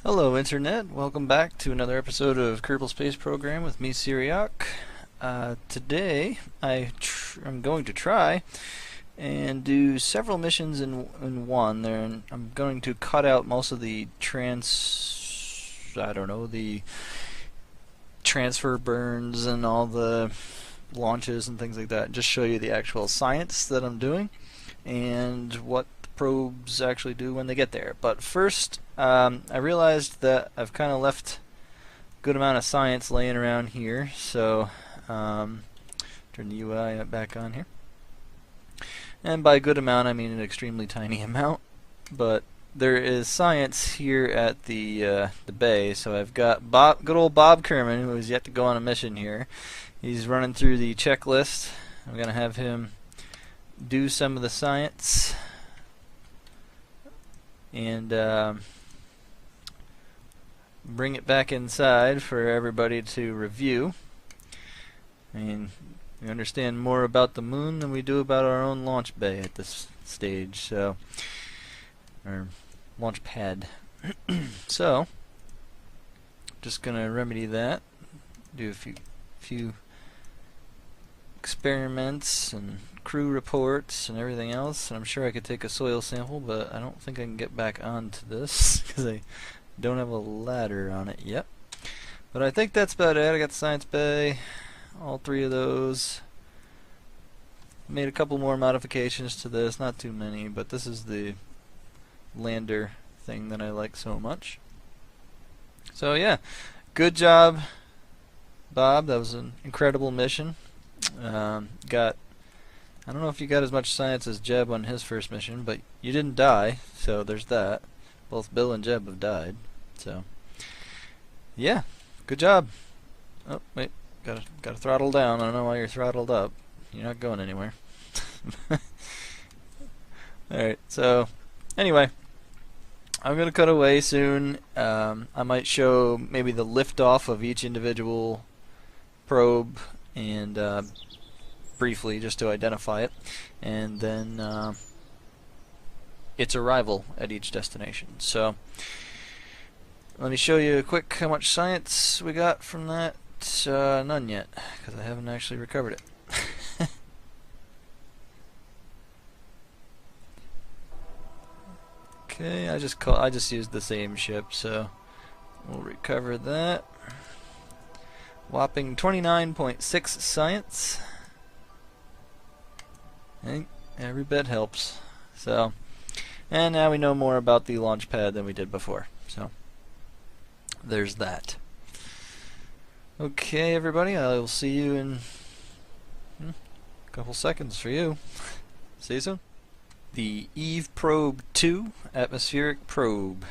Hello Internet, welcome back to another episode of Kerbal Space Program with me, Siriock. Today I'm going to try and do several missions in one. I'm going to cut out most of the the transfer burns and all the launches and things like that, and just show you the actual science that I'm doing and what probes actually do when they get there. But first, I realized that I've kind of left a good amount of science laying around here, so turn the UI back on here. And by good amount, I mean an extremely tiny amount, but there is science here at the bay. So I've got good old Bob Kerman, who has yet to go on a mission here. He's running through the checklist. I'm going to have him do some of the science and bring it back inside for everybody to review. I mean, we understand more about the moon than we do about our own launch bay at this stage, so, or launch pad. So, just gonna remedy that, do a few experiments and crew reports and everything else, and I'm sure I could take a soil sample, but I don't think I can get back onto this because I don't have a ladder on it yet. But I think that's about it. I got the science bay, all three of those. Made a couple more modifications to this, not too many, but this is the lander thing that I like so much. So yeah, good job, Bob. That was an incredible mission. I don't know if you got as much science as Jeb on his first mission, but you didn't die, so there's that. Both Bill and Jeb have died, so yeah, good job. Oh wait, gotta throttle down. I don't know why you're throttled up. You're not going anywhere. Alright, so anyway, I'm gonna cut away soon. I might show maybe the liftoff of each individual probe and briefly just to identify it, and then its arrival at each destination. So let me show you quick how much science we got from that. None yet, because I haven't actually recovered it. Okay, I just used the same ship, so we'll recover that. Whopping 29.6 science. I think every bit helps. So, and now we know more about the launch pad than we did before. So, there's that. Okay, everybody, I will see you in a couple seconds for you. See you soon. The Eve Probe 2 atmospheric probe.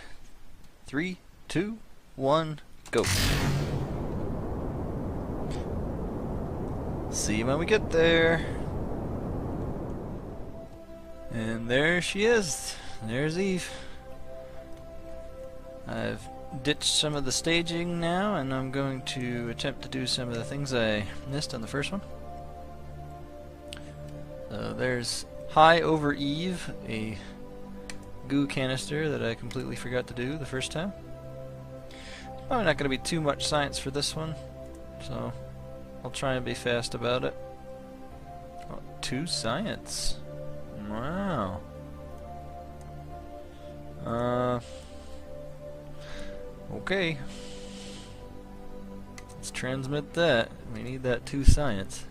3, 2, 1, go. See you when we get there. And there she is. There's Eve. I've ditched some of the staging now, and I'm going to attempt to do some of the things I missed on the first one. So there's high over Eve, a goo canister that I completely forgot to do the first time. Probably not going to be too much science for this one, so I'll try and be fast about it. Oh, 2 science. Wow. Okay. Let's transmit that. We need that 2 science.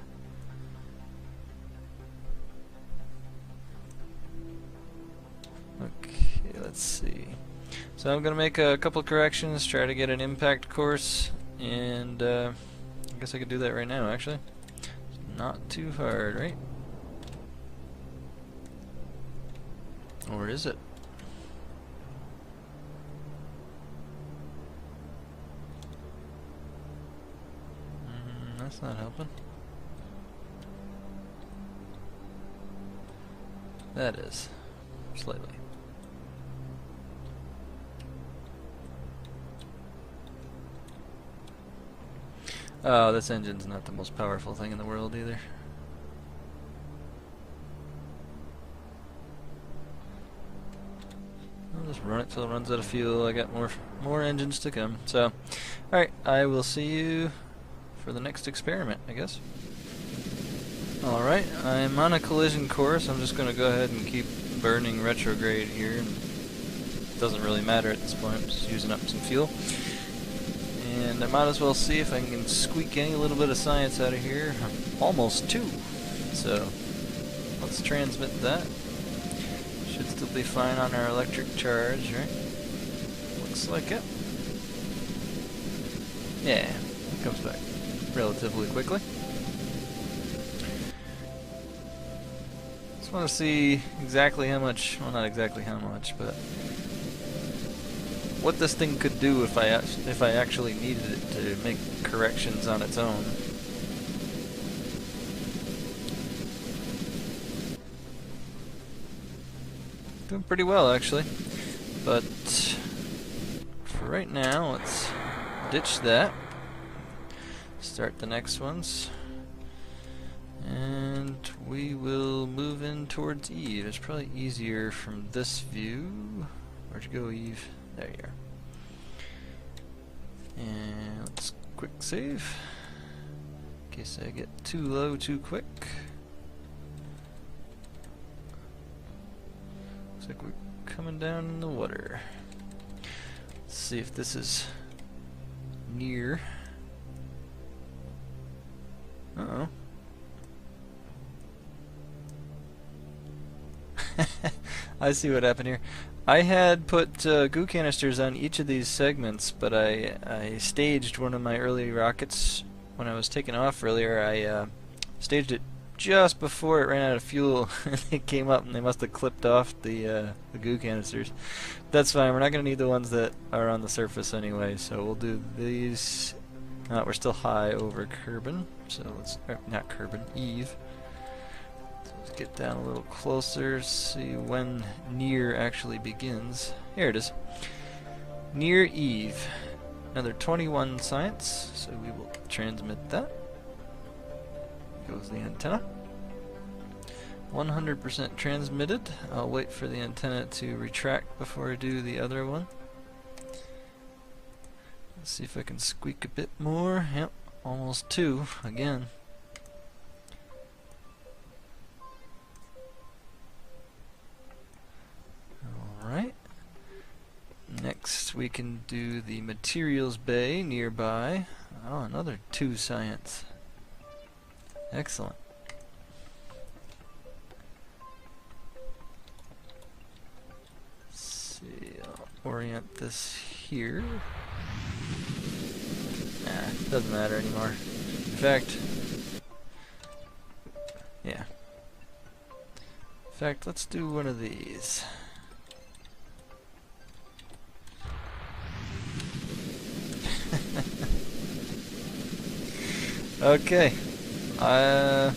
Okay, let's see. So I'm going to make a couple of corrections, try to get an impact course, and I guess I could do that right now, actually. It's not too hard, right? Or is it? That's not helping. That is. Slightly. Oh, this engine's not the most powerful thing in the world either. Just run it till it runs out of fuel. I got more engines to come. So, alright, I will see you for the next experiment, I guess. Alright, I'm on a collision course. I'm just going to go ahead and keep burning retrograde here. It doesn't really matter at this point. I'm just using up some fuel. And I might as well see if I can squeak any little bit of science out of here. I'm almost 2. So, let's transmit that. Should still be fine on our electric charge, right? Looks like it. Yeah, it comes back relatively quickly. Just want to see exactly how much, well, not exactly how much, but what this thing could do if I actually needed it to make corrections on its own. Doing pretty well, actually, but for right now, let's ditch that. Start the next ones, and we will move in towards Eve. It's probably easier from this view. Where'd you go, Eve? There you are. And let's quick save in case I get too low too quick. Looks like we're coming down in the water. Let's see if this is near. Uh-oh. I see what happened here. I had put goo canisters on each of these segments, but I staged one of my early rockets when I was taking off earlier. I staged it just before it ran out of fuel, and it came up, and they must have clipped off the goo canisters. That's fine. We're not going to need the ones that are on the surface anyway, so we'll do these. We're still high over Kerbal, so let's not Kerbal, Eve. So let's get down a little closer, see when near actually begins. Here it is. Near Eve. Another 21 science, so we will transmit that. Goes the antenna. 100% transmitted. I'll wait for the antenna to retract before I do the other one. Let's see if I can squeak a bit more. Yep, almost 2 again. Alright. Next we can do the materials bay nearby. Oh, another 2 science. Excellent. Let's see, I'll orient this here. Nah, doesn't matter anymore. In fact, yeah. In fact, let's do one of these. Okay. I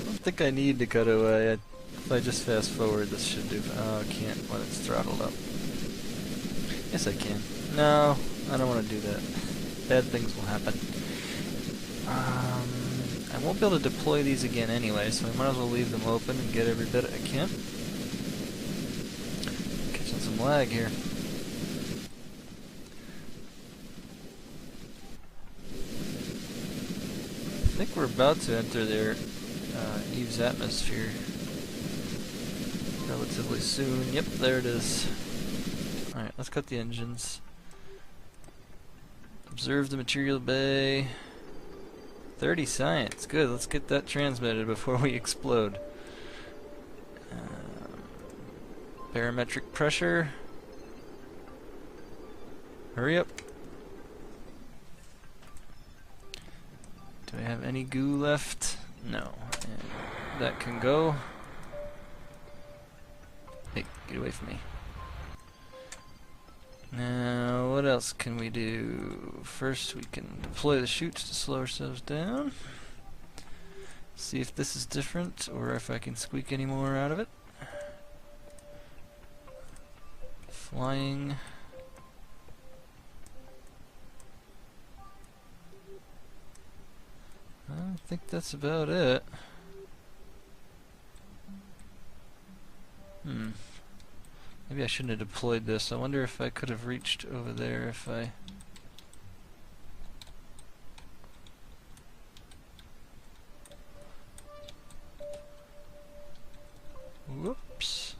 don't think I need to cut away. If I just fast forward, this should do. Oh, I can't when it's throttled up. Yes, I can. No, I don't want to do that. Bad things will happen. I won't be able to deploy these again anyway, so I might as well leave them open and get every bit I can. Catching some lag here. I think we're about to enter their Eve's atmosphere relatively soon. Yep, there it is. Alright, let's cut the engines. Observe the material bay. 30 science. Good, let's get that transmitted before we explode. Barometric pressure. Hurry up. Do I have any goo left? No. And that can go. Hey, get away from me. Now, what else can we do? First, we can deploy the chutes to slow ourselves down. See if this is different, or if I can squeak any more out of it. Flying. I think that's about it. Maybe I shouldn't have deployed this. I wonder if I could have reached over there if I... Whoops.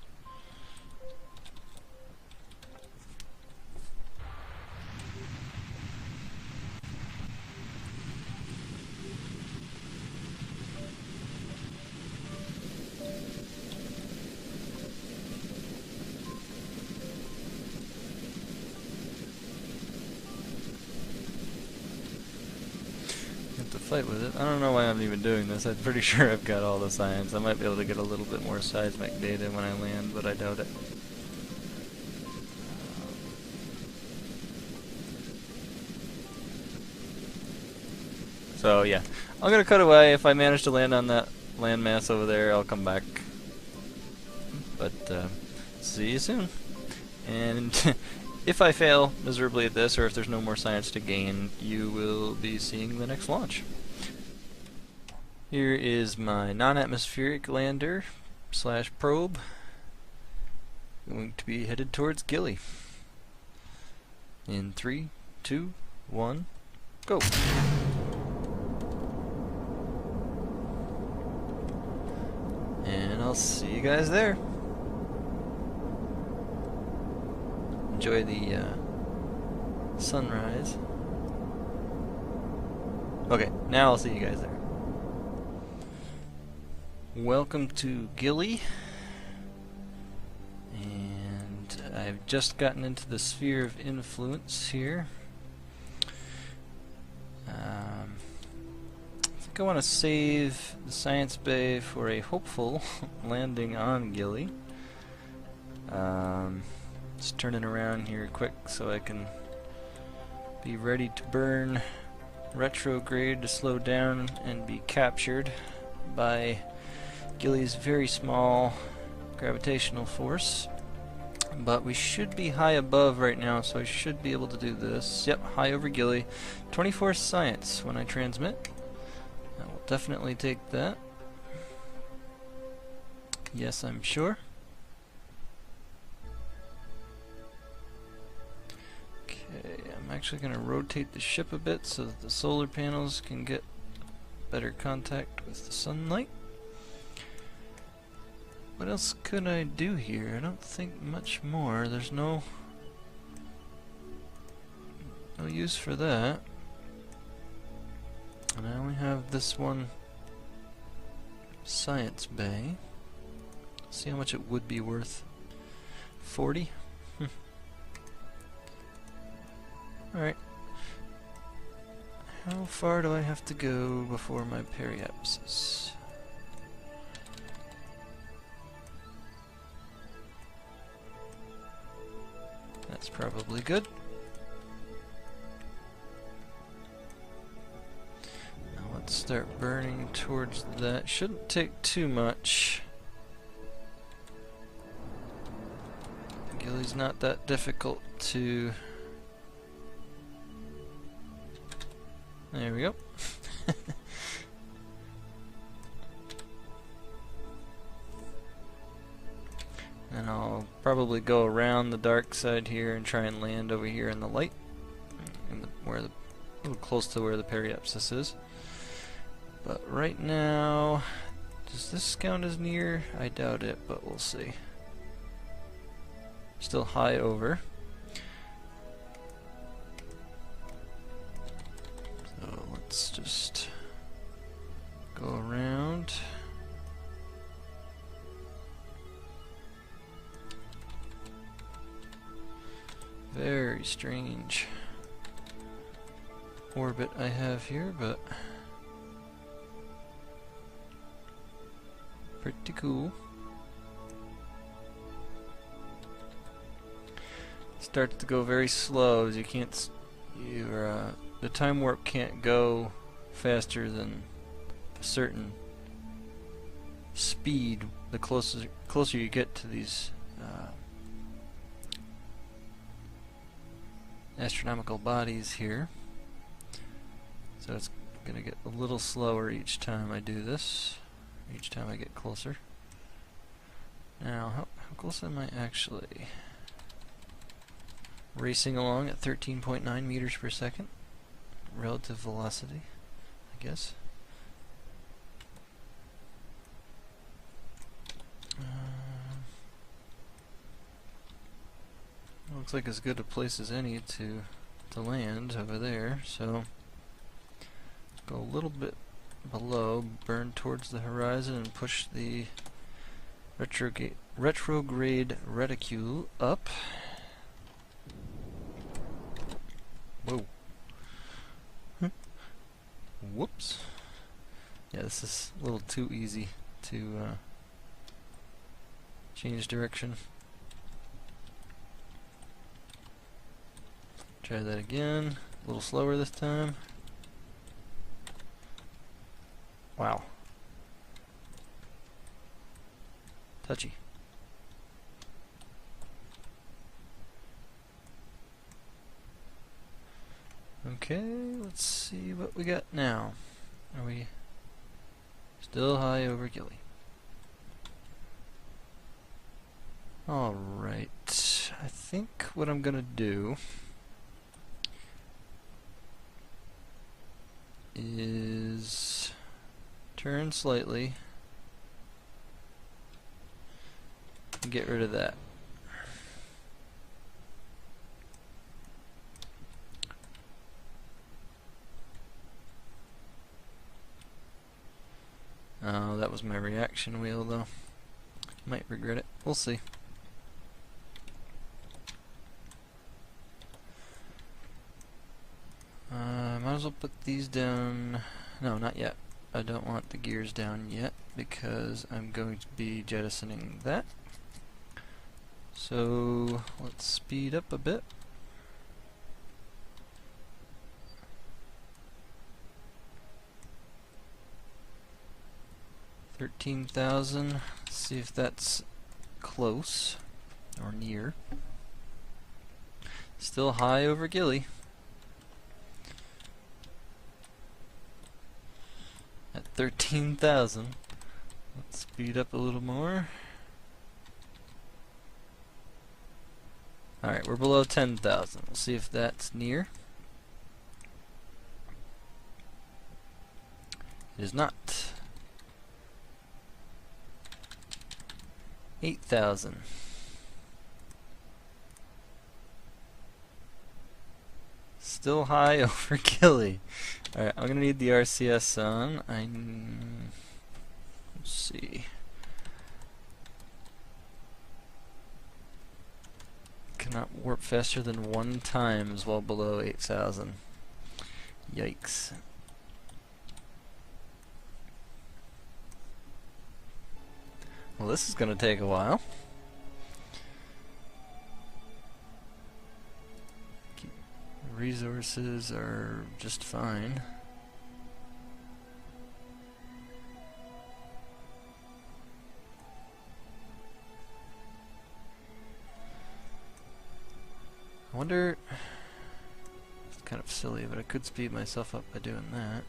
To fight with it. I don't know why I'm even doing this. I'm pretty sure I've got all the science. I might be able to get a little bit more seismic data when I land, but I doubt it. So yeah, I'm gonna cut away. If I manage to land on that landmass over there, I'll come back. But see you soon. And if I fail miserably at this, or if there's no more science to gain, you will be seeing the next launch. Here is my non-atmospheric lander / probe, going to be headed towards Gilly. In 3, 2, 1, go! And I'll see you guys there. Enjoy the sunrise. Okay, now I'll see you guys there. Welcome to Gilly. And I've just gotten into the sphere of influence here. I think I want to save the science bay for a hopeful landing on Gilly. Just turning around here quick so I can be ready to burn retrograde to slow down and be captured by Gilly's very small gravitational force. But we should be high above right now, so I should be able to do this. Yep, high over Gilly. 24 science when I transmit. I will definitely take that. Yes, I'm sure. I'm actually going to rotate the ship a bit so that the solar panels can get better contact with the sunlight. What else could I do here? I don't think much more. There's no use for that. And I only have this one science bay. See how much it would be worth. 40? Alright. How far do I have to go before my periapsis? That's probably good. Now let's start burning towards that. Shouldn't take too much. Gilly's not that difficult to... There we go. And I'll probably go around the dark side here and try and land over here in the light, a little close to where the periapsis is. But right now, does this count as near? I doubt it, but we'll see. Still high over. So let's just go around. Very strange orbit I have here, but pretty cool. Starts to go very slow, as you can't, the time warp can't go faster than a certain speed. The closer you get to these astronomical bodies here. So it's gonna get a little slower each time I do this, each time I get closer. Now, how How close am I actually? Racing along at 13.9 meters per second. Relative velocity, I guess. Looks like as good a place as any to land over there, so go a little bit below, burn towards the horizon, and push the retrograde reticule up. Whoa. Whoops. Yeah, this is a little too easy to change direction. Try that again. A little slower this time. Wow. Touchy. Okay, let's see what we got now. Are we still high over Gilly? Alright, I think what I'm gonna do is turn slightly and get rid of that. Oh, that was my reaction wheel though. Might regret it. We'll see. Might as well put these down. No, not yet. I don't want the gears down yet because I'm going to be jettisoning that. So let's speed up a bit. $13,000. See if that's close or near. Still high over Gilly. At 13,000. Let's speed up a little more. Alright, we're below 10,000. We'll see if that's near. It is not. 8,000. Still high over Gilly. Alright, I'm gonna need the RCS on. Let's see. Cannot warp faster than 1 times while below 8,000. Yikes. Well, this is gonna take a while. Resources are just fine. I wonder, it's kind of silly, but I could speed myself up by doing that.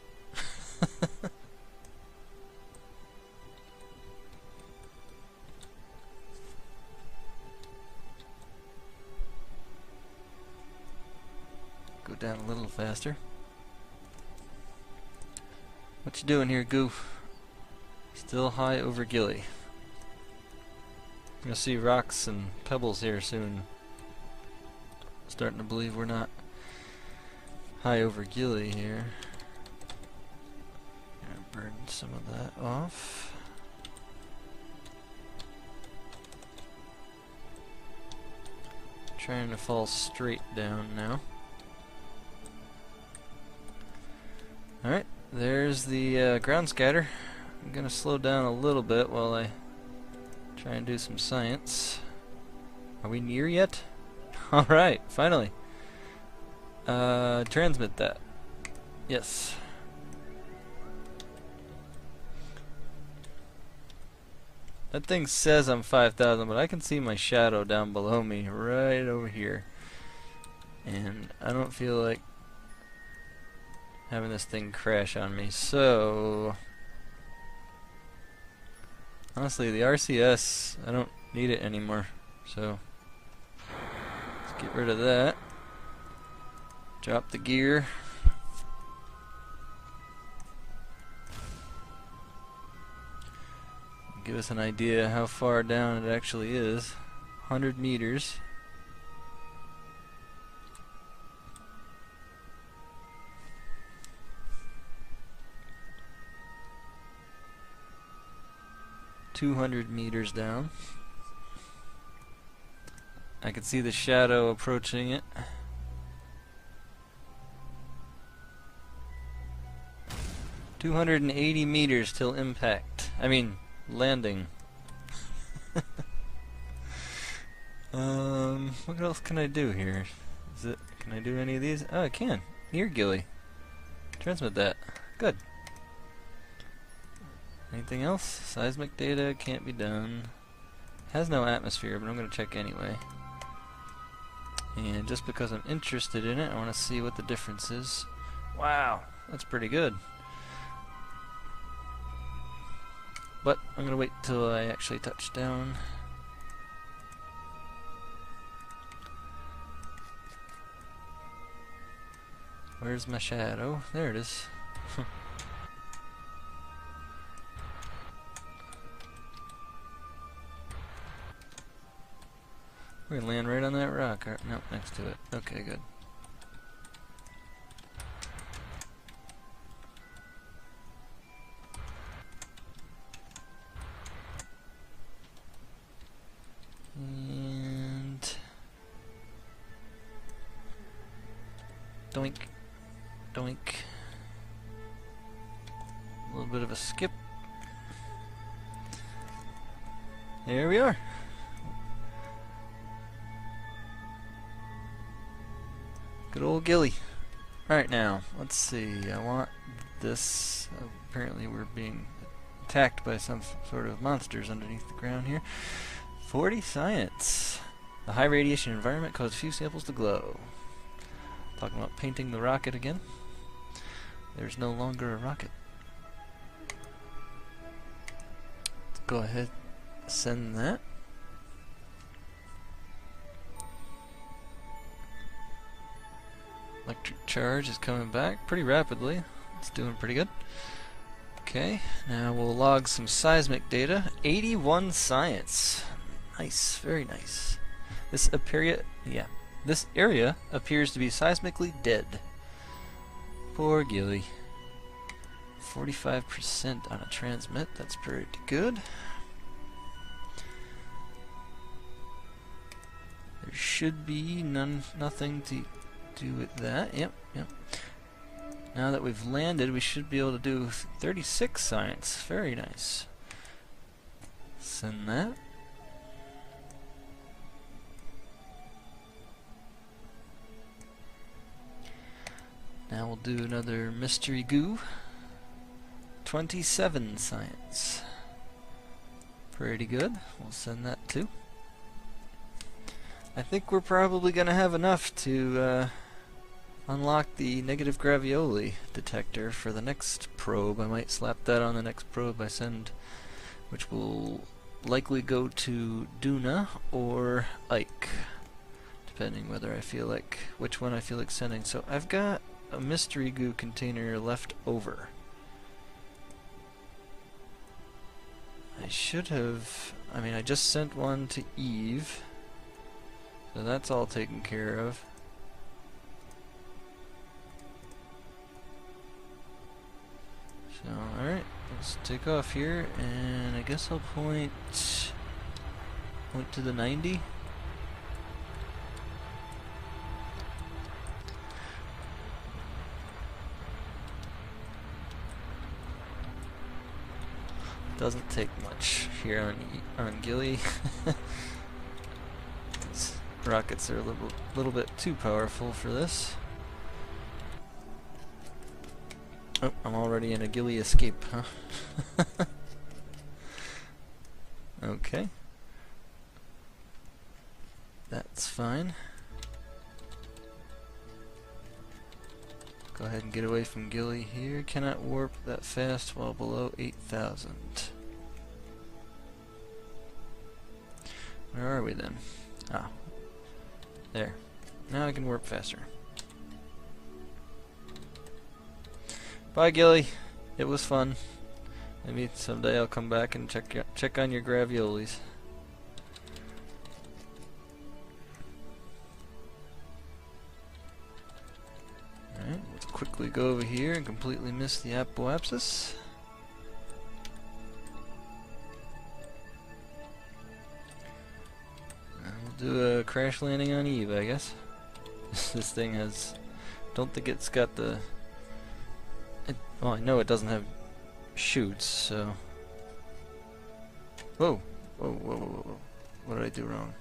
Go down a little faster. What you doing here, Goof? Still high over Gilly. You'll see rocks and pebbles here soon. Starting to believe we're not high over Gilly here. Gonna burn some of that off. Trying to fall straight down now. Alright, there's the ground scatter. I'm gonna slow down a little bit while I try and do some science. Are we near yet? Alright, finally. Transmit that. Yes. That thing says I'm 5,000, but I can see my shadow down below me right over here. And I don't feel like having this thing crash on me, so honestly the RCS, I don't need it anymore. So let's get rid of that. Drop the gear. Give us an idea how far down it actually is. 100 meters. $200 meters down. I can see the shadow approaching it. $280 meters till impact. I mean, landing. What else can I do here? Can I do any of these? Oh, I can. Here, Gilly. Transmit that. Good. Anything else? Seismic data can't be done. Has no atmosphere, but I'm going to check anyway. And just because I'm interested in it, I want to see what the difference is. Wow, that's pretty good. But I'm going to wait till I actually touch down. Where's my shadow? There it is. We're gonna land right on that rock. Nope, next to it. Okay, good. And doink, doink. A little bit of a skip. There we are. Good old Gilly. Alright, now, let's see. I want this. Apparently we're being attacked by some sort of monsters underneath the ground here. 40 science. The high radiation environment caused a few samples to glow. Talking about painting the rocket again. There's no longer a rocket. Let's go ahead, send that. Electric charge is coming back pretty rapidly. It's doing pretty good. Okay, now we'll log some seismic data. 81 science. Nice, very nice. This area appears to be seismically dead. Poor Gilly. 45% on a transmit. That's pretty good. There should be nothing to do with that. Yep. Now that we've landed, we should be able to do 36 science. Very nice. Send that. Now we'll do another mystery goo. 27 science. Pretty good. We'll send that too. I think we're probably going to have enough to unlock the negative gravioli detector for the next probe. I might slap that on the next probe I send, which will likely go to Duna or Ike, depending whether I feel like which one I feel like sending. So I've got a mystery goo container left over. I should have, I just sent one to Eve, so that's all taken care of. So, alright, let's take off here, and I guess I'll point to the 90. Doesn't take much here on Gilly. These rockets are a little bit too powerful for this. Oh, I'm already in a Gilly escape, huh? Okay. That's fine. Go ahead and get away from Gilly here. Cannot warp that fast while below 8,000. Where are we then? Ah, there. Now I can warp faster. Bye, Gilly. It was fun. Maybe someday I'll come back and check on your graviolis. Alright, let's quickly go over here and completely miss the apoapsis. We'll do a crash landing on Eve, I guess. This thing has... don't think it's got the... well, I know it doesn't have chutes, so... Whoa! Whoa, whoa, whoa, whoa, whoa. What did I do wrong?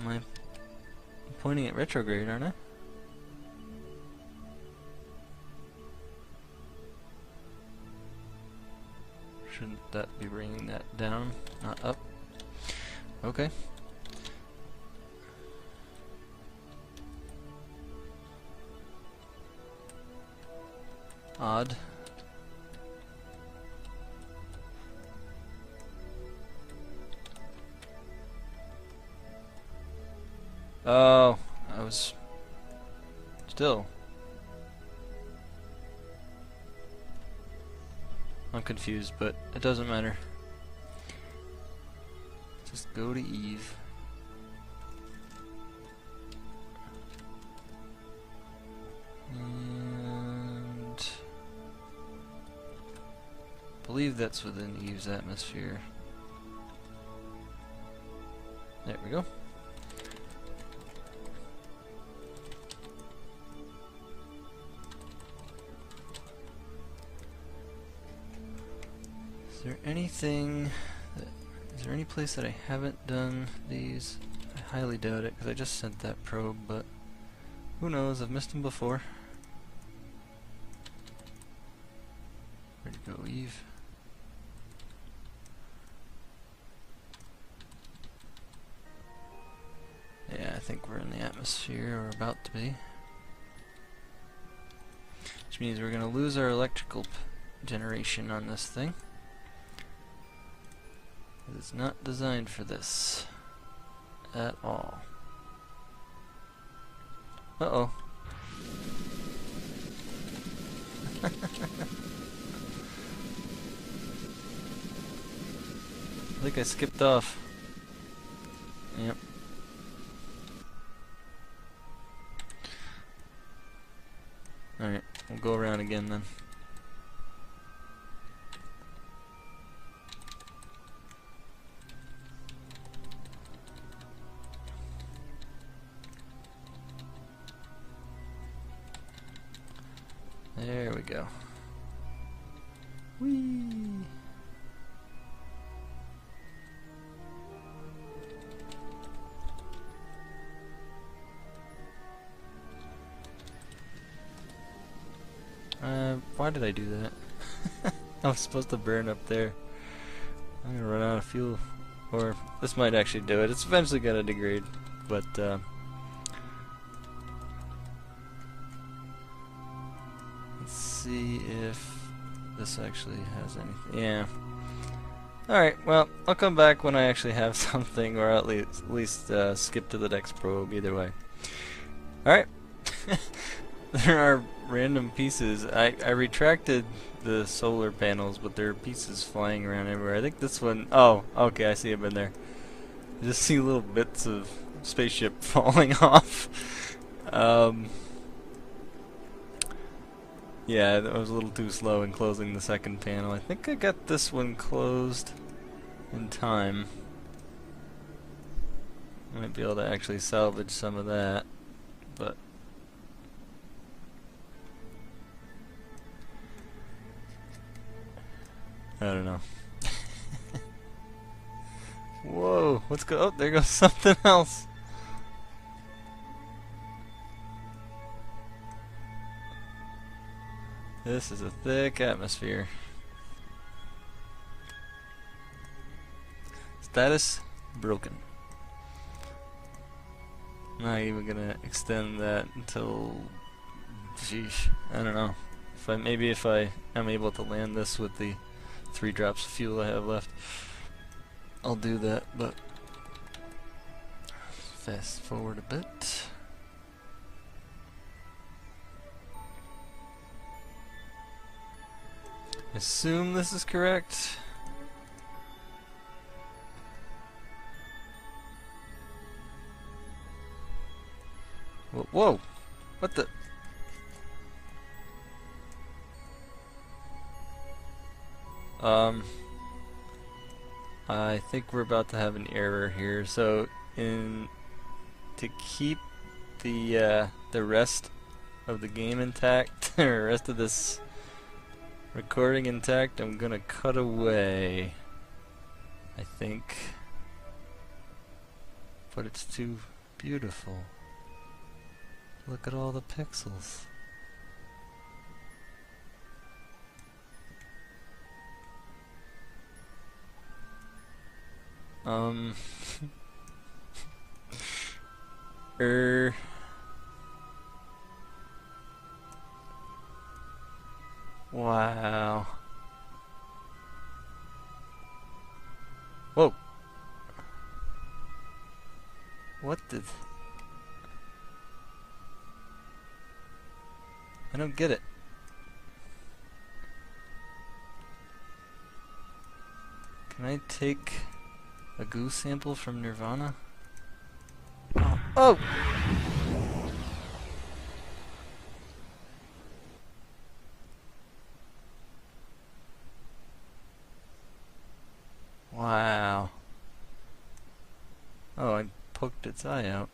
Am I pointing at retrograde, aren't I? Shouldn't that be bringing that down, not up? Okay. Odd. Oh, I was still. I'm confused, but it doesn't matter. Just go to Eve. And I believe that's within Eve's atmosphere. There we go. Is there anything that, is there any place that I haven't done these? I highly doubt it, because I just sent that probe, but who knows, I've missed them before. Where'd you go, Eve? Yeah, I think we're in the atmosphere, or about to be. Which means we're going to lose our electrical generation on this thing. It's not designed for this at all. Uh-oh. I think I skipped off. Yep. Alright, we'll go around again then. There we go. Whee! Why did I do that? I was supposed to burn up there. I'm gonna run out of fuel. Or, this might actually do it. It's eventually gonna degrade, but, let's see if this actually has anything. Yeah. Alright, well, I'll come back when I actually have something, or at least skip to the next probe, either way. Alright. There are random pieces. I retracted the solar panels, but there are pieces flying around everywhere. I think this one... oh, okay, I see them in there. I just see little bits of spaceship falling off. Yeah, that was a little too slow in closing the second panel. I think I got this one closed in time. Might be able to actually salvage some of that, but... I don't know. Whoa, what's go? Oh, there goes something else. This is a thick atmosphere. Status broken. Not even gonna extend that until, sheesh, I don't know. Maybe if I am able to land this with the 3 drops of fuel I have left. I'll do that, but fast forward a bit. Assume this is correct. Whoa! What the? I think we're about to have an error here. So, to keep the rest of the game intact, or the rest of this recording intact, I'm gonna cut away, I think. But it's too beautiful. Look at all the pixels. Wow. Whoa. What did... I don't get it. Can I take a goo sample from Nirvana? Oh! Wow. Oh, I poked its eye out.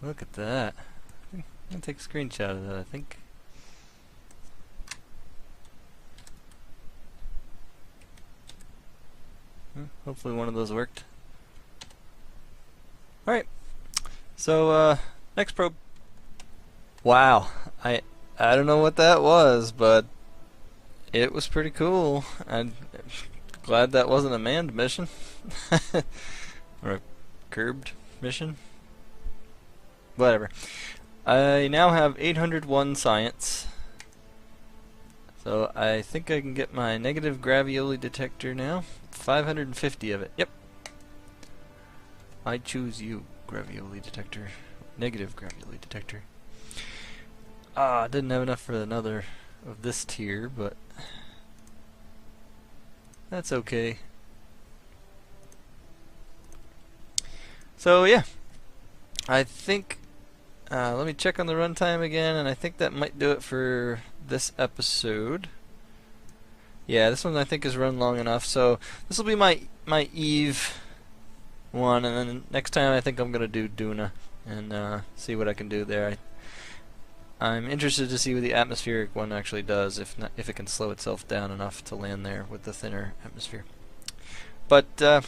Look at that. I'm gonna take a screenshot of that, I think. Hopefully one of those worked. Alright. So, next probe. Wow. I don't know what that was, but it was pretty cool. I'm glad that wasn't a manned mission. Or a curbed mission. Whatever. I now have 801 science. So I think I can get my negative gravioli detector now. 550 of it. Yep. I choose you, gravioli detector. Negative gravioli detector. I didn't have enough for another of this tier, but that's okay. So yeah, I think let me check on the runtime again, and I think that might do it for this episode. Yeah, this one I think is run long enough, so this will be my Eve one, and then next time I think I'm gonna do Duna and see what I can do there. I'm interested to see what the atmospheric one actually does, if it can slow itself down enough to land there with the thinner atmosphere. But this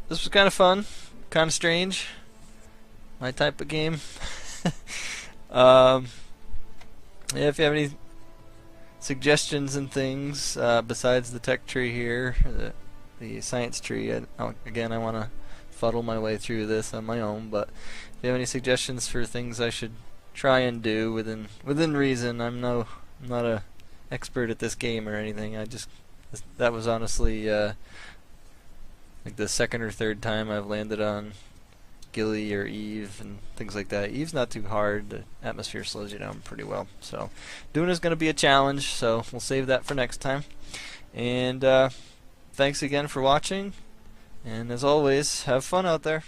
was kind of fun, kind of strange, my type of game. Yeah, if you have any suggestions and things besides the tech tree here, the science tree, again, I want to fuddle my way through this on my own, but if you have any suggestions for things I should try and do within reason, I'm not a expert at this game or anything. That was honestly like the second or third time I've landed on Gilly or Eve and things like that. Eve's not too hard. The atmosphere slows you down pretty well. So Duna's going to be a challenge, so we'll save that for next time. And thanks again for watching, and as always, have fun out there.